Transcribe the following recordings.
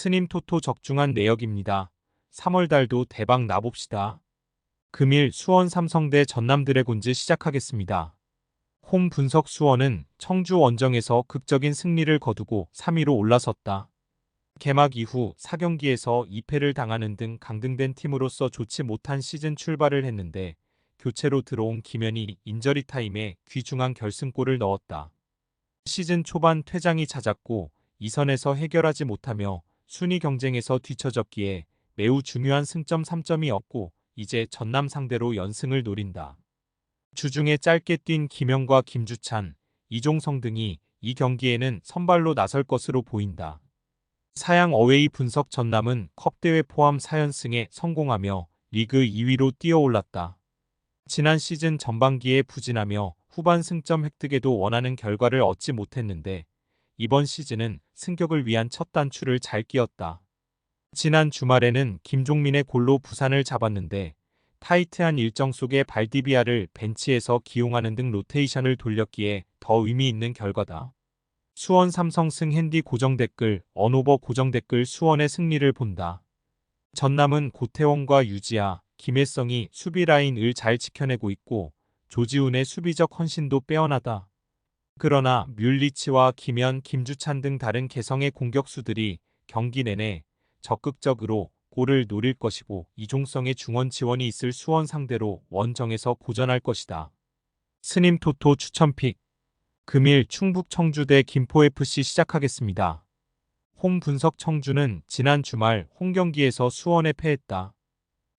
스님 토토 적중한 내역입니다. 3월달도 대박 나봅시다. 금일 수원 삼성대 전남 드래곤즈 시작하겠습니다. 홈 분석 수원은 청주 원정에서 극적인 승리를 거두고 3위로 올라섰다. 개막 이후 4경기에서 2패를 당하는 등 강등된 팀으로서 좋지 못한 시즌 출발을 했는데 교체로 들어온 김현이 인저리 타임에 귀중한 결승골을 넣었다. 시즌 초반 퇴장이 잦았고 2선에서 해결하지 못하며 순위 경쟁에서 뒤처졌기에 매우 중요한 승점 3점이었고 이제 전남 상대로 연승을 노린다. 주중에 짧게 뛴 김영과 김주찬, 이종성 등이 이 경기에는 선발로 나설 것으로 보인다. 사양 어웨이 분석 전남은 컵대회 포함 4연승에 성공하며 리그 2위로 뛰어올랐다. 지난 시즌 전반기에 부진하며 후반 승점 획득에도 원하는 결과를 얻지 못했는데 이번 시즌은 승격을 위한 첫 단추를 잘 끼웠다. 지난 주말에는 김종민의 골로 부산을 잡았는데 타이트한 일정 속에 발디비아를 벤치에서 기용하는 등 로테이션을 돌렸기에 더 의미 있는 결과다. 수원 삼성 승 핸디 고정 댓글 언오버 고정 댓글 수원의 승리를 본다. 전남은 고태원과 유지아, 김혜성이 수비 라인을 잘 지켜내고 있고 조지훈의 수비적 헌신도 빼어나다. 그러나 뮬리치와 김현, 김주찬 등 다른 개성의 공격수들이 경기 내내 적극적으로 골을 노릴 것이고 이종성의 중원 지원이 있을 수원 상대로 원정에서 고전할 것이다. 스님 토토 추천픽 금일 충북 청주대 김포FC 시작하겠습니다. 홈 분석 청주는 지난 주말 홈 경기에서 수원에 패했다.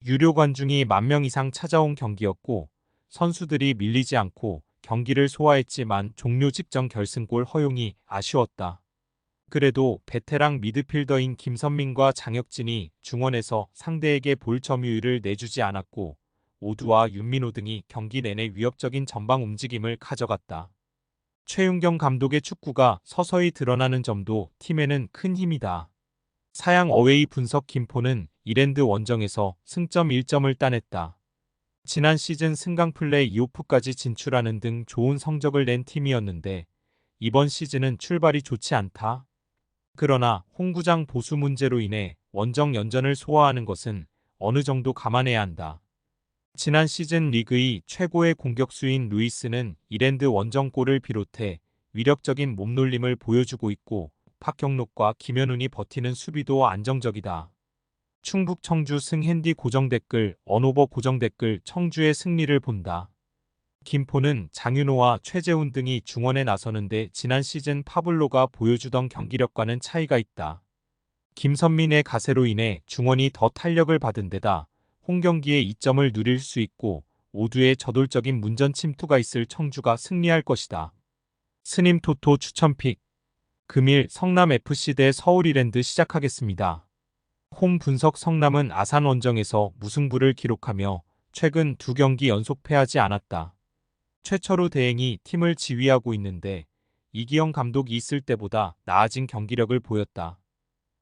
유료 관중이 10,000명 이상 찾아온 경기였고 선수들이 밀리지 않고 경기를 소화했지만 종료 직전 결승골 허용이 아쉬웠다. 그래도 베테랑 미드필더인 김선민과 장혁진이 중원에서 상대에게 볼 점유율을 내주지 않았고 오두와 윤민호 등이 경기 내내 위협적인 전방 움직임을 가져갔다. 최윤경 감독의 축구가 서서히 드러나는 점도 팀에는 큰 힘이다. 사양 어웨이 분석 김포는 이랜드 원정에서 승점 1점을 따냈다. 지난 시즌 승강 플레이 2오프까지 진출하는 등 좋은 성적을 낸 팀이었는데 이번 시즌은 출발이 좋지 않다. 그러나 홈구장 보수 문제로 인해 원정 연전을 소화하는 것은 어느 정도 감안해야 한다. 지난 시즌 리그의 최고의 공격수인 루이스는 이랜드 원정골을 비롯해 위력적인 몸놀림을 보여주고 있고 박경록과 김현훈이 버티는 수비도 안정적이다. 충북 청주 승 핸디 고정 댓글 언오버 고정 댓글 청주의 승리를 본다. 김포는 장윤호와 최재훈 등이 중원에 나서는데 지난 시즌 파블로가 보여주던 경기력과는 차이가 있다. 김선민의 가세로 인해 중원이 더 탄력을 받은 데다 홈경기에 2점을 누릴 수 있고 오두의 저돌적인 문전 침투가 있을 청주가 승리할 것이다. 스님 토토 추천픽 금일 성남FC 대 서울이랜드 시작하겠습니다. 홈 분석 성남은 아산 원정에서 무승부를 기록하며 최근 2경기 연속 패하지 않았다. 최철우 대행이 팀을 지휘하고 있는데 이기영 감독이 있을 때보다 나아진 경기력을 보였다.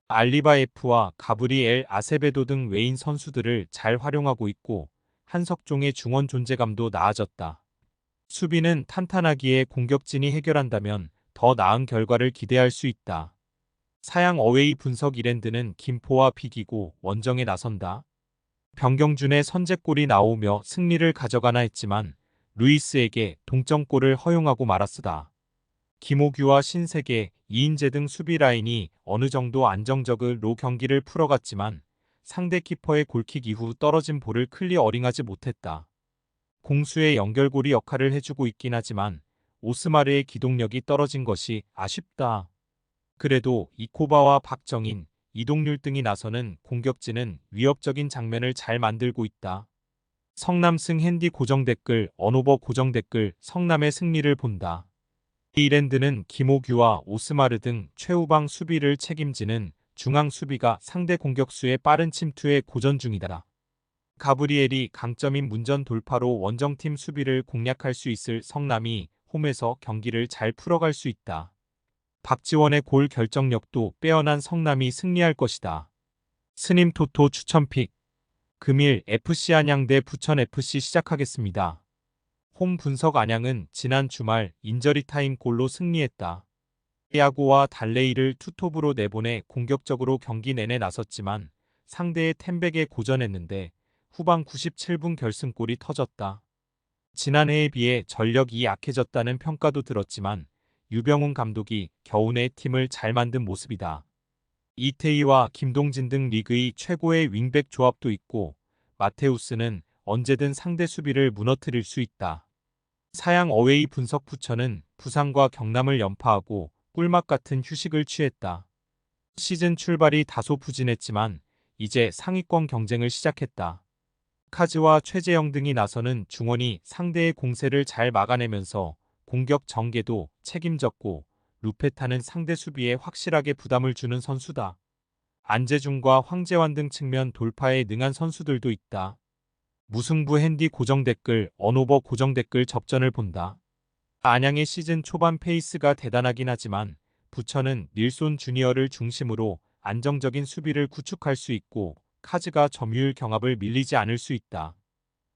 알리바예프와 가브리엘 아세베도 등 외인 선수들을 잘 활용하고 있고 한석종의 중원 존재감도 나아졌다. 수비는 탄탄하기에 공격진이 해결한다면 더 나은 결과를 기대할 수 있다. 사양 어웨이 분석 이랜드는 김포와 비기고 원정에 나선다. 변경준의 선제골이 나오며 승리를 가져가나 했지만 루이스에게 동점골을 허용하고 말았으다. 김호규와 신세계, 이인재 등 수비 라인이 어느 정도 안정적으로 경기를 풀어갔지만 상대 키퍼의 골킥 이후 떨어진 볼을 클리어링하지 못했다. 공수의 연결고리 역할을 해주고 있긴 하지만 오스마르의 기동력이 떨어진 것이 아쉽다. 그래도 이코바와 박정인, 이동률 등이 나서는 공격진은 위협적인 장면을 잘 만들고 있다. 성남승 핸디 고정 댓글 언오버 고정 댓글 성남의 승리를 본다. 이랜드는 김호규와 오스마르 등 최후방 수비를 책임지는 중앙 수비가 상대 공격수의 빠른 침투에 고전 중이다. 가브리엘이 강점인 문전 돌파로 원정팀 수비를 공략할 수 있을 성남이 홈에서 경기를 잘 풀어갈 수 있다. 박지원의 골 결정력도 빼어난 성남이 승리할 것이다. 스님 토토 추천픽 금일 FC 안양 대 부천FC 시작하겠습니다. 홈 분석 안양은 지난 주말 인저리 타임 골로 승리했다. 야구와 달레이를 투톱으로 내보내 공격적으로 경기 내내 나섰지만 상대의 템백에 고전했는데 후반 97분 결승골이 터졌다. 지난해에 비해 전력이 약해졌다는 평가도 들었지만 유병훈 감독이 겨우내 팀을 잘 만든 모습이다. 이태희와 김동진 등 리그의 최고의 윙백 조합도 있고 마테우스는 언제든 상대 수비를 무너뜨릴 수 있다. 사양 어웨이 분석 부천은 부상과 경남을 연파하고 꿀맛 같은 휴식을 취했다. 시즌 출발이 다소 부진했지만 이제 상위권 경쟁을 시작했다. 카즈와 최재영 등이 나서는 중원이 상대의 공세를 잘 막아내면서 공격 전개도 책임졌고 루페타는 상대 수비에 확실하게 부담을 주는 선수다. 안재중과 황재환 등 측면 돌파에 능한 선수들도 있다. 무승부 핸디 고정 댓글, 언오버 고정 댓글 접전을 본다. 안양의 시즌 초반 페이스가 대단하긴 하지만 부천은 닐손 주니어를 중심으로 안정적인 수비를 구축할 수 있고 카즈가 점유율 경합을 밀리지 않을 수 있다.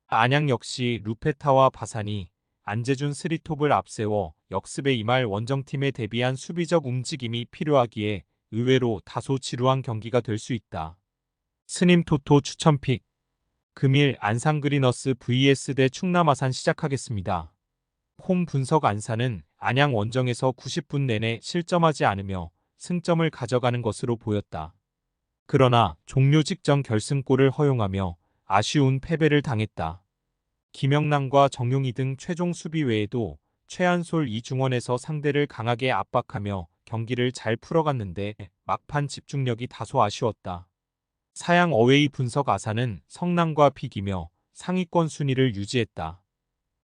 안양 역시 루페타와 바산이 안재준 스리톱을 앞세워 역습에 임할 원정팀에 대비한 수비적 움직임이 필요하기에 의외로 다소 지루한 경기가 될 수 있다. 스님 토토 추천픽 금일 안산 그리너스 vs 대 충남 아산 시작하겠습니다. 홈 분석 안산은 안양 원정에서 90분 내내 실점하지 않으며 승점을 가져가는 것으로 보였다. 그러나 종료 직전 결승골을 허용하며 아쉬운 패배를 당했다. 김영남과 정용희 등 최종 수비 외에도 최한솔 이중원에서 상대를 강하게 압박하며 경기를 잘 풀어갔는데 막판 집중력이 다소 아쉬웠다. 사양 어웨이 분석 아산은 성남과 비기며 상위권 순위를 유지했다.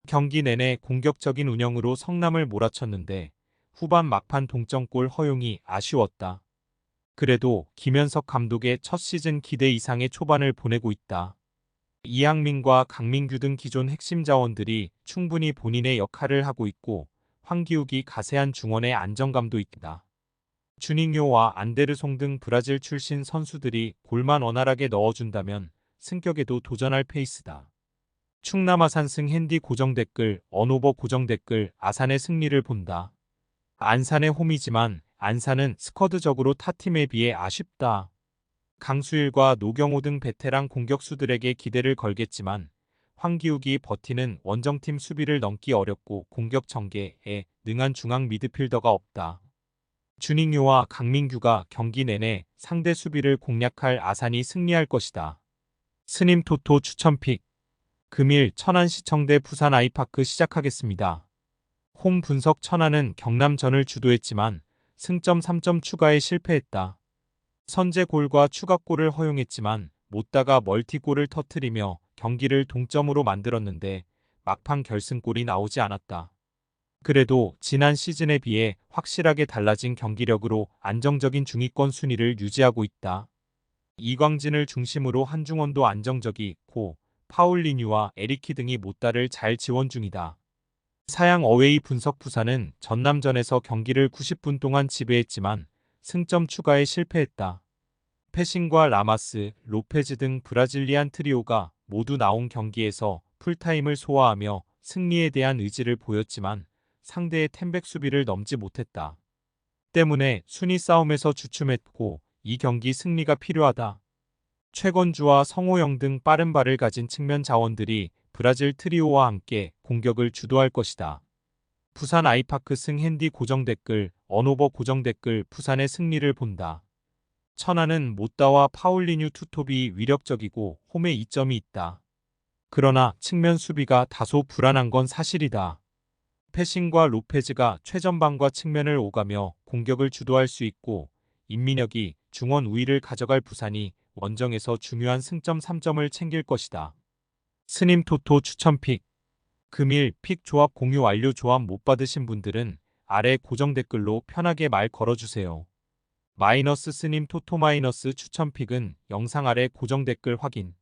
경기 내내 공격적인 운영으로 성남을 몰아쳤는데 후반 막판 동점골 허용이 아쉬웠다. 그래도 김현석 감독의 첫 시즌 기대 이상의 초반을 보내고 있다. 이항민과 강민규 등 기존 핵심 자원들이 충분히 본인의 역할을 하고 있고 황기욱이 가세한 중원의 안정감도 있다. 주닝요와 안데르송 등 브라질 출신 선수들이 골만 원활하게 넣어준다면 승격에도 도전할 페이스다. 충남 아산 승 핸디 고정 댓글, 언오버 고정 댓글, 아산의 승리를 본다. 안산의 홈이지만 안산은 스쿼드적으로 타 팀에 비해 아쉽다. 강수일과 노경호 등 베테랑 공격수들에게 기대를 걸겠지만 황기욱이 버티는 원정팀 수비를 넘기 어렵고 공격 전개에 능한 중앙 미드필더가 없다. 주닝요와 강민규가 경기 내내 상대 수비를 공략할 아산이 승리할 것이다. 스님 토토 추천픽 금일 천안시청 대 부산 아이파크 시작하겠습니다. 홈 분석 천안은 경남전을 주도했지만 승점 3점 추가에 실패했다. 선제골과 추가골을 허용했지만 못다가 멀티골을 터뜨리며 경기를 동점으로 만들었는데 막판 결승골이 나오지 않았다. 그래도 지난 시즌에 비해 확실하게 달라진 경기력으로 안정적인 중위권 순위를 유지하고 있다. 이광진을 중심으로 한중원도 안정적이고 파울리뉴와 에리키 등이 못다를 잘 지원 중이다. 사양 어웨이 분석 부산은 전남전에서 경기를 90분 동안 지배했지만 승점 추가에 실패했다. 패싱과 라마스, 로페즈 등 브라질리안 트리오가 모두 나온 경기에서 풀타임을 소화하며 승리에 대한 의지를 보였지만 상대의 템백 수비를 넘지 못했다. 때문에 순위 싸움에서 주춤했고 이 경기 승리가 필요하다. 최건주와 성호영 등 빠른 발을 가진 측면 자원들이 브라질 트리오와 함께 공격을 주도할 것이다. 부산 아이파크 승 핸디 고정 댓글, 언오버 고정 댓글 부산의 승리를 본다. 천안은 못다와 파울리뉴 투톱이 위력적이고 홈에 이점이 있다. 그러나 측면 수비가 다소 불안한 건 사실이다. 패싱과 로페즈가 최전방과 측면을 오가며 공격을 주도할 수 있고 임민혁이 중원 우위를 가져갈 부산이 원정에서 중요한 승점 3점을 챙길 것이다. 스님 토토 추천픽 금일 픽 조합 공유 완료. 조합 못 받으신 분들은 아래 고정 댓글로 편하게 말 걸어주세요. 마이너스 스님 토토 마이너스 추천픽은 영상 아래 고정 댓글 확인.